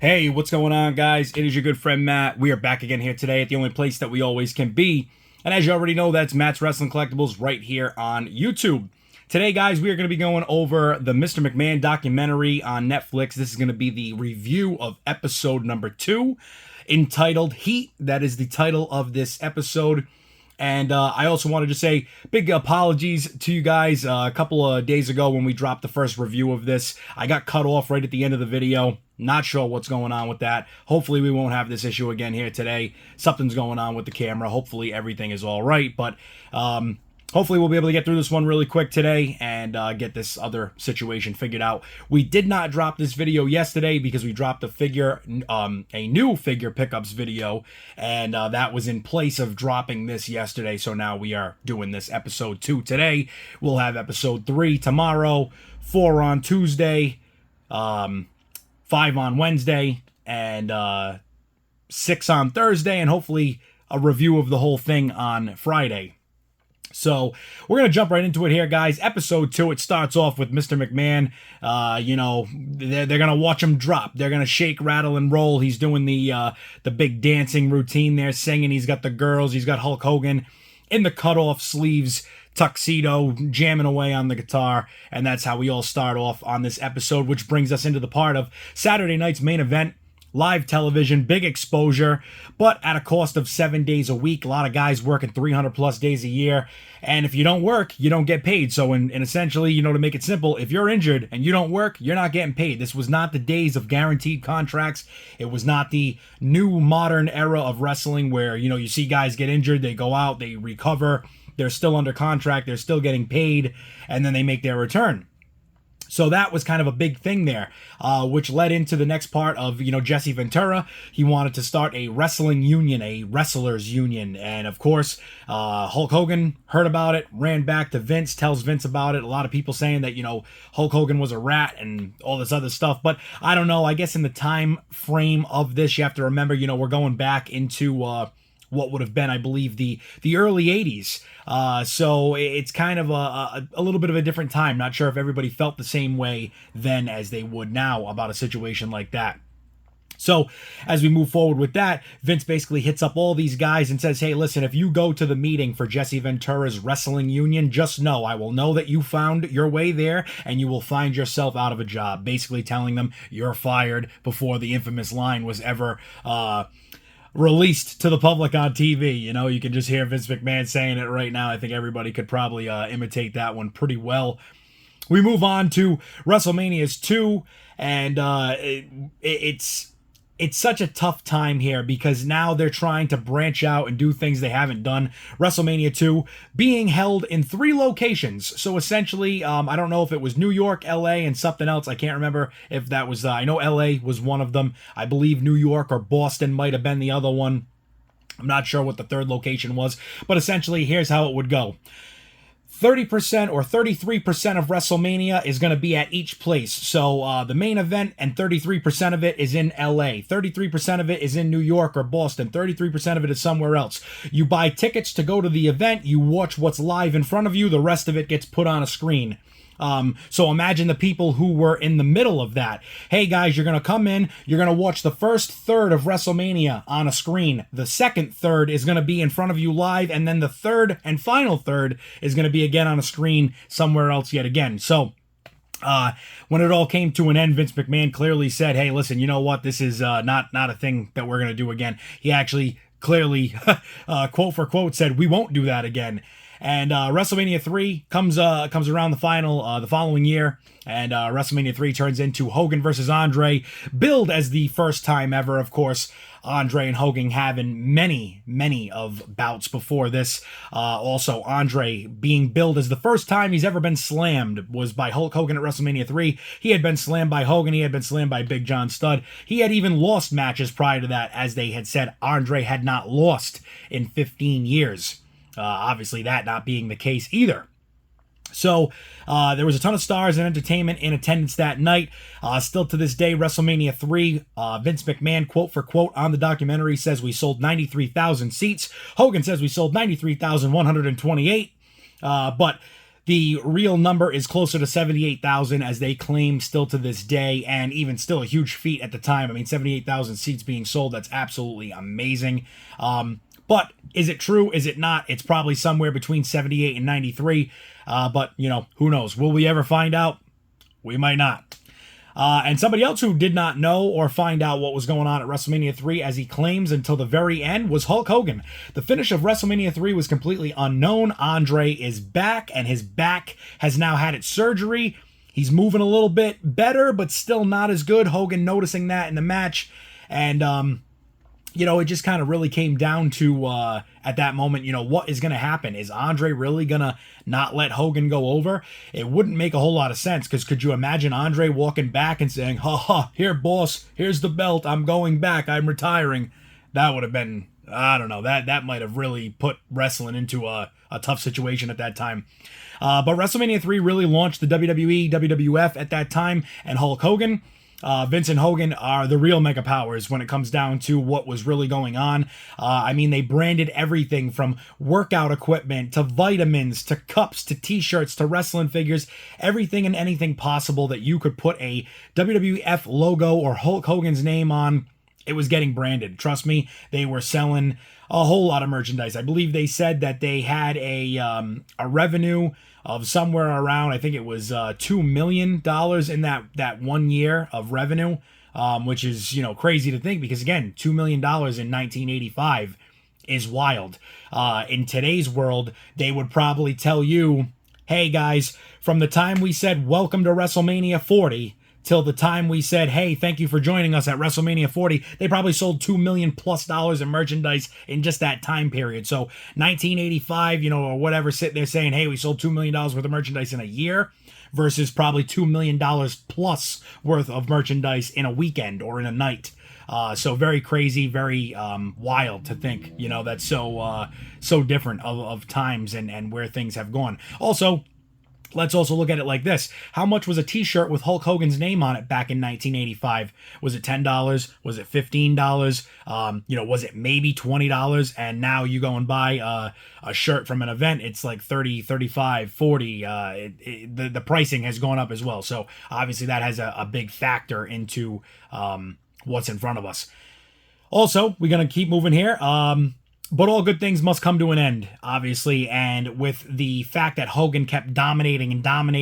Hey, what's going on, guys? It is your good friend Matt. We are back again here today at the only place that we always can be. And as you already know, that's Matt's Wrestling Collectibles right here on YouTube. Today, guys, we are going to be going over the Mr. McMahon documentary on Netflix. This is going to be the review of episode number 2, entitled Heat. That is the title of this episode. And I also wanted to say big apologies to you guys. A couple of days ago when we dropped the first review of this, I got cut off right at the end of the video. Not sure what's going on with that. Hopefully we won't have this issue again here today. Something's going on with the camera. Hopefully everything is all right. But hopefully we'll be able to get through this one really quick today and get this other situation figured out. We did not drop this video yesterday because we dropped a new figure pickups video, and that was in place of dropping this yesterday. So now we are doing this episode 2 today. We'll have episode 3 tomorrow, 4 on Tuesday, 5 on Wednesday, and 6 on Thursday, and hopefully a review of the whole thing on Friday. So we're going to jump right into it here, guys. Episode 2, it starts off with Mr. McMahon. They're going to watch him drop. They're going to shake, rattle, and roll. He's doing the big dancing routine there, singing. He's got the girls. He's got Hulk Hogan in the cutoff sleeves, tuxedo, jamming away on the guitar. And that's how we all start off on this episode, which brings us into the part of Saturday night's main event. Live television, big exposure, but at a cost of 7 days a week. A lot of guys working 300 plus days a year. And if you don't work, you don't get paid. So in essentially, to make it simple, if you're injured and you don't work, you're not getting paid. This was not the days of guaranteed contracts. It was not the new modern era of wrestling where, you see guys get injured, they go out, they recover, they're still under contract, they're still getting paid, and then they make their return. So that was kind of a big thing there, which led into the next part of, Jesse Ventura. He wanted to start a wrestling union, a wrestlers union. And of course, Hulk Hogan heard about it, ran back to Vince, tells Vince about it. A lot of people saying that, Hulk Hogan was a rat and all this other stuff. But I don't know. I guess in the time frame of this, you have to remember, we're going back into what would have been, I believe, the early 80s. So it's kind of a little bit of a different time. Not sure if everybody felt the same way then as they would now about a situation like that. So as we move forward with that, Vince basically hits up all these guys and says, hey, listen, if you go to the meeting for Jesse Ventura's wrestling union, just know, I will know that you found your way there and you will find yourself out of a job. Basically telling them you're fired before the infamous line was ever released to the public on TV. You can just hear Vince McMahon saying it right now. I think everybody could probably imitate that one pretty well. We move on to WrestleMania's 2, and it's such a tough time here because now they're trying to branch out and do things they haven't done. WrestleMania 2 being held in 3 locations. So essentially, I don't know if it was New York, LA, and something else. I can't remember if that was, I know LA was one of them. I believe New York or Boston might have been the other one. I'm not sure what the third location was, but essentially, here's how it would go. 30% or 33% of WrestleMania is going to be at each place. So the main event and 33% of it is in LA. 33% of it is in New York or Boston. 33% of it is somewhere else. You buy tickets to go to the event. You watch what's live in front of you. The rest of it gets put on a screen. So imagine the people who were in the middle of that. Hey guys, you're going to come in, you're going to watch the first third of WrestleMania on a screen. The second third is going to be in front of you live, and then the third and final third is going to be again on a screen somewhere else yet again. So when it all came to an end, Vince McMahon clearly said, hey, listen, you know what? This is not a thing that we're going to do again. He actually clearly, quote for quote, said, we won't do that again. And WrestleMania 3 comes around the following year, and WrestleMania 3 turns into Hogan versus Andre, billed as the first time ever. Of course, Andre and Hogan having many of bouts before this. Also, Andre being billed as the first time he's ever been slammed was by Hulk Hogan at WrestleMania 3. He had been slammed by Hogan. He had been slammed by Big John Studd. He had even lost matches prior to that, as they had said Andre had not lost in 15 years. Obviously, that not being the case either. So there was a ton of stars and entertainment in attendance that night. Still to this day, WrestleMania 3, Vince McMahon, quote for quote, on the documentary says we sold 93,000 seats. Hogan says we sold 93,128. But The real number is closer to 78,000, as they claim still to this day, and even still a huge feat at the time. I mean, 78,000 seats being sold, that's absolutely amazing. But is it true? Is it not? It's probably somewhere between 78 and 93. But, you know, who knows? Will we ever find out? We might not. And somebody else who did not know or find out what was going on at WrestleMania 3, as he claims until the very end, was Hulk Hogan. The finish of WrestleMania 3 was completely unknown. Andre is back, and his back has now had its surgery. He's moving a little bit better, but still not as good. Hogan noticing that in the match. And, you know, it just kind of really came down to, at that moment, you know, what is going to happen? Is Andre really going to not let Hogan go over? It wouldn't make a whole lot of sense, because could you imagine Andre walking back and saying, ha ha, here, boss, here's the belt, I'm going back, I'm retiring? That would have been, I don't know, that might have really put wrestling into a tough situation at that time. But WrestleMania 3 really launched the WWE, WWF at that time, and Hulk Hogan. Vince and Hogan are the real mega powers when it comes down to what was really going on. I mean, they branded everything from workout equipment to vitamins to cups to t-shirts to wrestling figures, everything and anything possible that you could put a WWF logo or Hulk Hogan's name on. It was getting branded. Trust me, they were selling a whole lot of merchandise. I believe they said that they had a revenue of somewhere around, I think it was $2 million in that 1 year of revenue, which is, you know, crazy to think, because again, $2 million in 1985 is wild. In today's world, they would probably tell you, hey guys, from the time we said welcome to WrestleMania 40 till the time we said, hey, thank you for joining us at WrestleMania 40, they probably sold $2 million plus in merchandise in just that time period. So 1985, you know, or whatever, sitting there saying, hey, we sold $2 million worth of merchandise in a year, versus probably $2 million plus worth of merchandise in a weekend or in a night. So very crazy, very wild to think, you know, that's so different of times and where things have gone. Also, let's also look at it like this. How much was a t-shirt with Hulk Hogan's name on it back in 1985? Was it $10? Was it $15? You know, was it maybe $20? And now you go and buy a shirt from an event, it's like $30, $35, $40. The pricing has gone up as well. So obviously that has a big factor into what's in front of us. Also, we're going to keep moving here. But all good things must come to an end, obviously, and with the fact that Hogan kept dominating from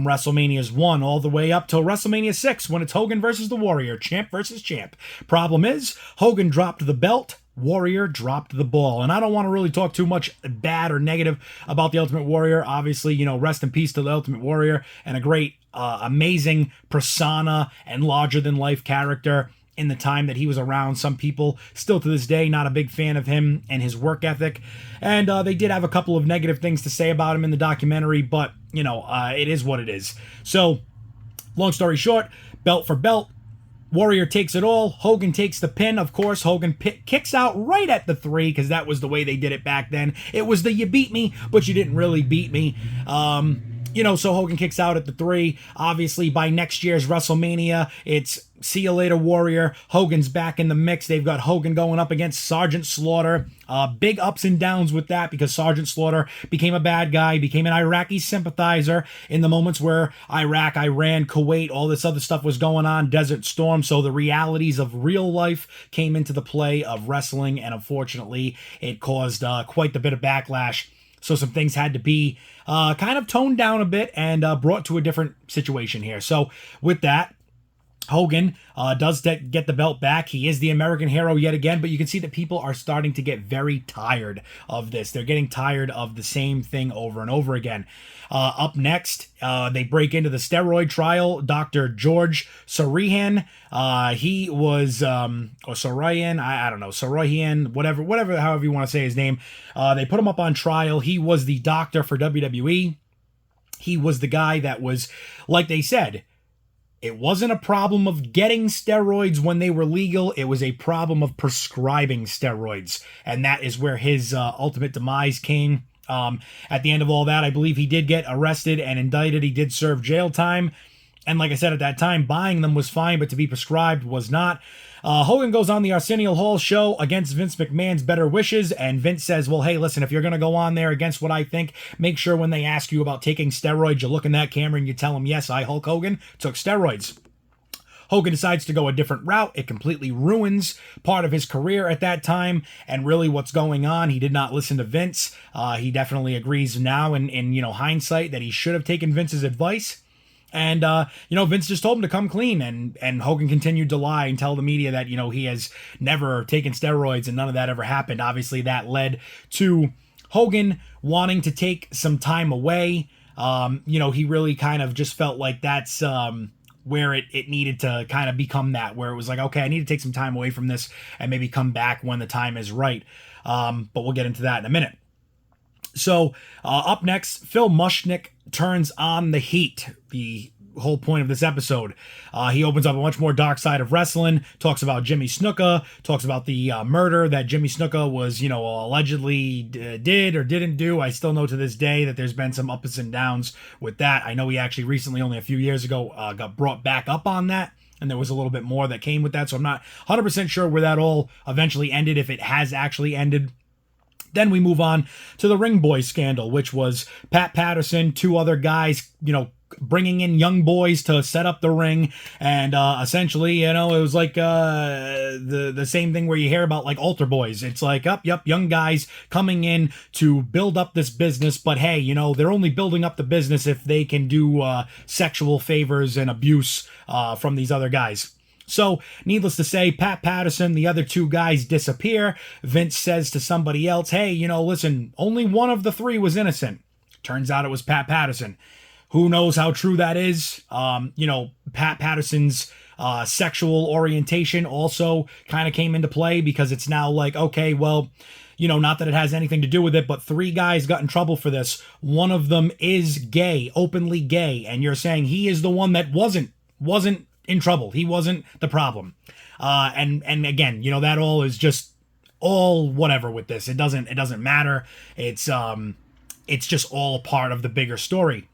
WrestleMania's 1 all the way up till WrestleMania 6, when it's Hogan versus the Warrior, champ versus champ. Problem is, Hogan dropped the belt, Warrior dropped the ball. And I don't want to really talk too much bad or negative about the Ultimate Warrior. Obviously, you know, rest in peace to the Ultimate Warrior, and a great, amazing persona and larger-than-life character in the time that he was around. Some people still to this day not a big fan of him and his work ethic, and they did have a couple of negative things to say about him in the documentary, but you know, it is what it is. So long story short, belt for belt, Warrior takes it all. Hogan takes the pin. Of course, Hogan kicks out right at the 3, because that was the way they did it back then. It was the you beat me, but you didn't really beat me. You know, so Hogan kicks out at the 3. Obviously, by next year's WrestleMania, it's see you later, Warrior. Hogan's back in the mix. They've got Hogan going up against Sergeant Slaughter. Big ups and downs with that, because Sergeant Slaughter became a bad guy, became an Iraqi sympathizer in the moments where Iraq, Iran, Kuwait, all this other stuff was going on, Desert Storm. So the realities of real life came into the play of wrestling, and unfortunately, it caused quite the bit of backlash. So some things had to be kind of toned down a bit and brought to a different situation here. So with that, Hogan does get the belt back. He is the American hero yet again, but you can see that people are starting to get very tired of this. They're getting tired of the same thing over and over again. Up next, they break into the steroid trial. Dr. George Soroyan, he was, or Soroyan, I don't know, Soroyan, whatever, however you want to say his name. They put him up on trial. He was the doctor for WWE. He was the guy that was, like they said, it wasn't a problem of getting steroids when they were legal. It was a problem of prescribing steroids. And that is where his ultimate demise came. At the end of all that, I believe he did get arrested and indicted. He did serve jail time. And like I said at that time, buying them was fine, but to be prescribed was not. Hogan goes on the Arsenio Hall show against Vince McMahon's better wishes, and Vince says, well, hey, listen, if you're going to go on there against what I think, make sure when they ask you about taking steroids, you look in that camera and you tell them, yes, I, Hulk Hogan, took steroids. Hogan decides to go a different route. It completely ruins part of his career at that time, and really what's going on. He did not listen to Vince. He definitely agrees now in hindsight that he should have taken Vince's advice. And, Vince just told him to come clean, and Hogan continued to lie and tell the media that, he has never taken steroids and none of that ever happened. Obviously, that led to Hogan wanting to take some time away. He really kind of just felt like that's where it needed to kind of become that, where it was like, okay, I need to take some time away from this and maybe come back when the time is right. But we'll get into that in a minute. So up next, Phil Mushnick turns on the heat. The whole point of this episode. He opens up a much more dark side of wrestling, talks about Jimmy Snuka, talks about the murder that Jimmy Snuka was, allegedly did or didn't do. I still know to this day that there's been some ups and downs with that. I know he actually recently, only a few years ago, got brought back up on that. And there was a little bit more that came with that. So I'm not 100% sure where that all eventually ended, if it has actually ended. Then we move on to the Ring Boys scandal, which was Pat Patterson, two other guys, bringing in young boys to set up the ring. And essentially, it was like the same thing where you hear about like altar boys. It's like, young guys coming in to build up this business. But hey, they're only building up the business if they can do sexual favors and abuse from these other guys. So, needless to say, Pat Patterson, the other two guys disappear. Vince says to somebody else, hey, listen, only one of the three was innocent. Turns out it was Pat Patterson. Who knows how true that is? Pat Patterson's sexual orientation also kind of came into play, because it's now like, okay, well, not that it has anything to do with it, but three guys got in trouble for this. One of them is gay, openly gay, and you're saying he is the one that wasn't in trouble. He wasn't the problem. And again, that all is just all whatever with this. It doesn't matter. It's just all part of the bigger story.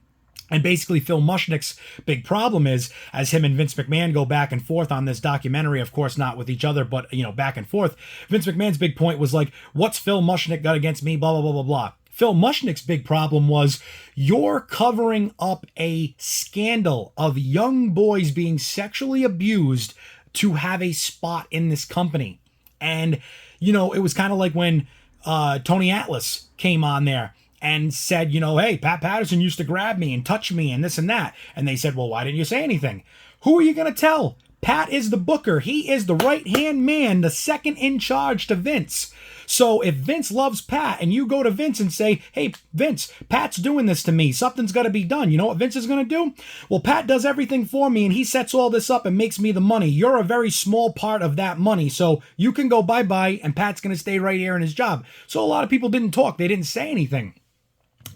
And basically, Phil Mushnick's big problem is, as him and Vince McMahon go back and forth on this documentary, of course not with each other, but, back and forth, Vince McMahon's big point was like, what's Phil Mushnick got against me, blah, blah, blah, blah, blah. Phil Mushnick's big problem was, you're covering up a scandal of young boys being sexually abused to have a spot in this company. And, it was kind of like when Tony Atlas came on there and said, hey, Pat Patterson used to grab me and touch me and this and that. And they said, well, why didn't you say anything? Who are you going to tell? Pat is the booker. He is the right-hand man, the second in charge to Vince. So if Vince loves Pat and you go to Vince and say, hey, Vince, Pat's doing this to me, something's got to be done. You know what Vince is going to do? Well, Pat does everything for me and he sets all this up and makes me the money. You're a very small part of that money. So you can go bye-bye and Pat's going to stay right here in his job. So a lot of people didn't talk. They didn't say anything.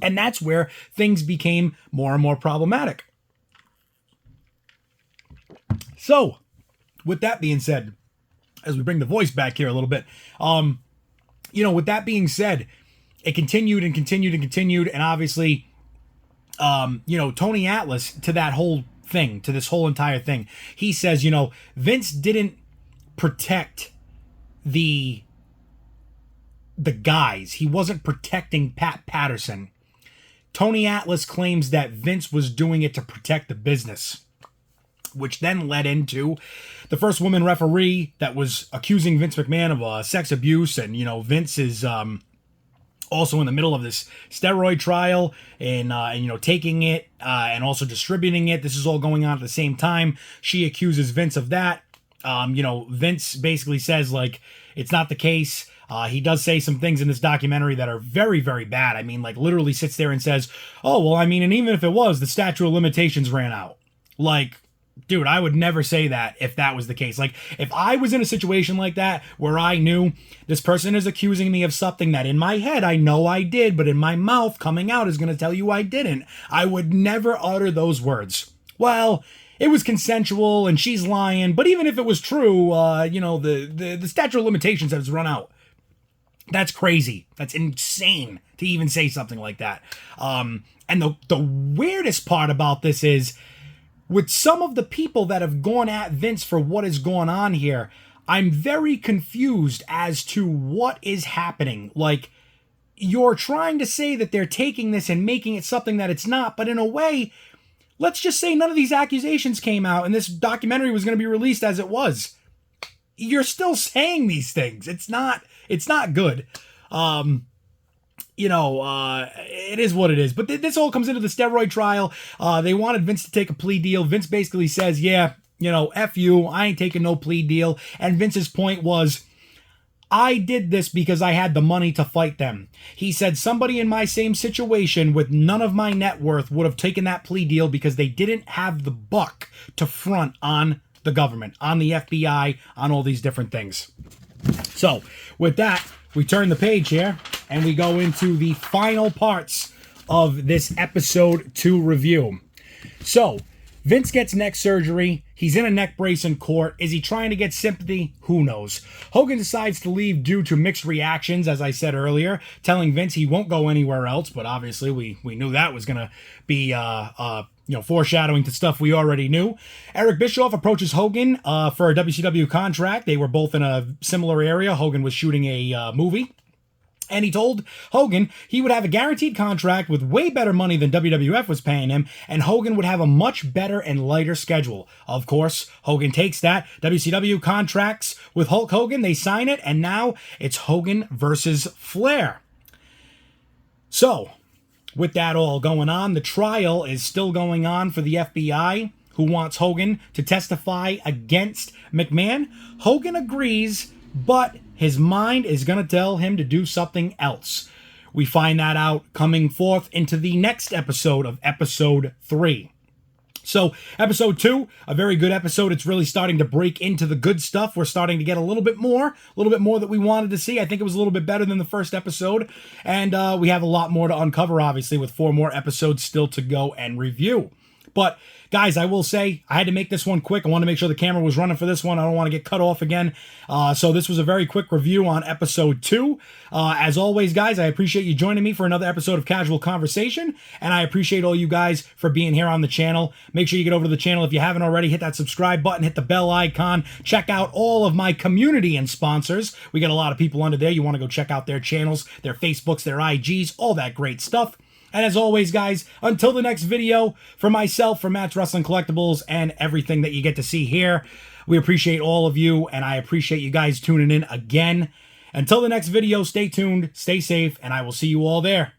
And that's where things became more and more problematic. So, with that being said, as we bring the voice back here a little bit, with that being said, it continued and continued and continued. And obviously, Tony Atlas, to that whole thing, to this whole entire thing, he says, Vince didn't protect the guys. He wasn't protecting Pat Patterson. Tony Atlas claims that Vince was doing it to protect the business, which then led into the first woman referee that was accusing Vince McMahon of sex abuse. And, Vince is also in the middle of this steroid trial and taking it and also distributing it. This is all going on at the same time. She accuses Vince of that. Vince basically says, like, it's not the case. He does say some things in this documentary that are very, very bad. I mean, like, literally sits there and says, oh, well, I mean, and even if it was, the statute of limitations ran out. Like, dude, I would never say that if that was the case. Like, if I was in a situation like that where I knew this person is accusing me of something that in my head I know I did, but in my mouth coming out is going to tell you I didn't, I would never utter those words. Well, it was consensual and she's lying, but even if it was true, the statute of limitations has run out. That's crazy. That's insane to even say something like that. And the weirdest part about this is with some of the people that have gone at Vince for what is going on here, I'm very confused as to what is happening. Like, you're trying to say that they're taking this and making it something that it's not, but in a way, let's just say none of these accusations came out and this documentary was going to be released as it was. You're still saying these things. It's not good. It is what it is. But this all comes into the steroid trial. They wanted Vince to take a plea deal. Vince basically says, yeah, F you, I ain't taking no plea deal. And Vince's point was, I did this because I had the money to fight them. He said somebody in my same situation with none of my net worth would have taken that plea deal because they didn't have the buck to front on the government, on the FBI, on all these different things. So with that, we turn the page here and we go into the final parts of this episode 2 review. So Vince gets neck surgery. He's in a neck brace in court. Is he trying to get sympathy? Who knows? Hogan decides to leave due to mixed reactions, as I said earlier, telling Vince he won't go anywhere else. But obviously, we knew that was going to be foreshadowing to stuff we already knew. Eric Bischoff approaches Hogan for a WCW contract. They were both in a similar area. Hogan was shooting a movie. And he told Hogan he would have a guaranteed contract with way better money than WWF was paying him, and Hogan would have a much better and lighter schedule. Of course, Hogan takes that. WCW contracts with Hulk Hogan. They sign it, and now it's Hogan versus Flair. So, with that all going on, the trial is still going on for the FBI, who wants Hogan to testify against McMahon. Hogan agrees, but his mind is going to tell him to do something else. We find that out coming forth into the next episode of episode 3. So, episode 2, a very good episode. It's really starting to break into the good stuff. We're starting to get a little bit more that we wanted to see. I think it was a little bit better than the first episode. And we have a lot more to uncover, obviously, with 4 more episodes still to go and review. But guys, I will say, I had to make this one quick. I want to make sure the camera was running for this one. I don't want to get cut off again. So this was a very quick review on episode 2. As always, guys, I appreciate you joining me for another episode of Casual Conversation. And I appreciate all you guys for being here on the channel. Make sure you get over to the channel if you haven't already. Hit that subscribe button. Hit the bell icon. Check out all of my community and sponsors. We got a lot of people under there. You want to go check out their channels, their Facebooks, their IGs, all that great stuff. And as always, guys, until the next video, for myself, for Matt's Wrestling Collectibles, and everything that you get to see here, we appreciate all of you, and I appreciate you guys tuning in again. Until the next video, stay tuned, stay safe, and I will see you all there.